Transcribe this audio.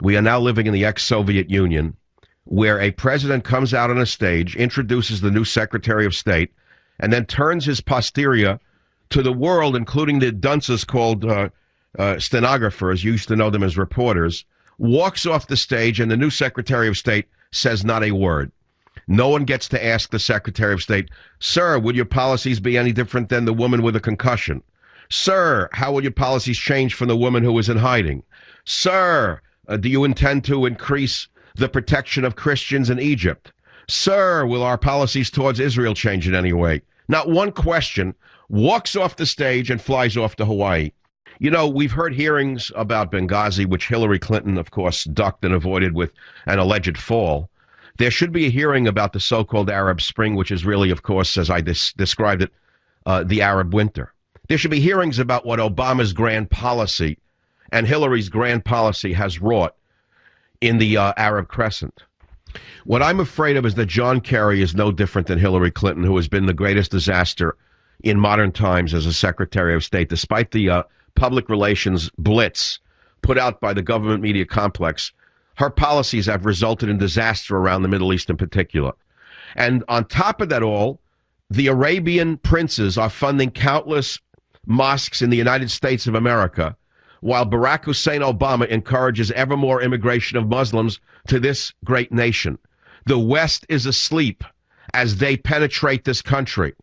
We are now living in the ex-Soviet Union, where a president comes out on a stage, introduces the new Secretary of State, and then turns his posterior to the world, including the dunces called stenographers, you used to know them as reporters, walks off the stage, and the new Secretary of State says not a word. No one gets to ask the Secretary of State, "Sir, would your policies be any different than the woman with a concussion? Sir, how will your policies change from the woman who is in hiding? Sir, do you intend to increase the protection of Christians in Egypt? Sir, will our policies towards Israel change in any way?" Not one question, walks off the stage and flies off to Hawaii. You know, we've heard hearings about Benghazi, which Hillary Clinton, of course, ducked and avoided with an alleged fall. There should be a hearing about the so-called Arab Spring, which is really, of course, as I described it, the Arab Winter. There should be hearings about what Obama's grand policy and Hillary's grand policy has wrought in the Arab Crescent. What I'm afraid of is that John Kerry is no different than Hillary Clinton, who has been the greatest disaster in modern times as a Secretary of State, despite the public relations blitz put out by the government media complex. Her policies have resulted in disaster around the Middle East in particular. And on top of that all, the Arabian princes are funding countless mosques in the United States of America, while Barack Hussein Obama encourages ever more immigration of Muslims to this great nation. The West is asleep as they penetrate this country.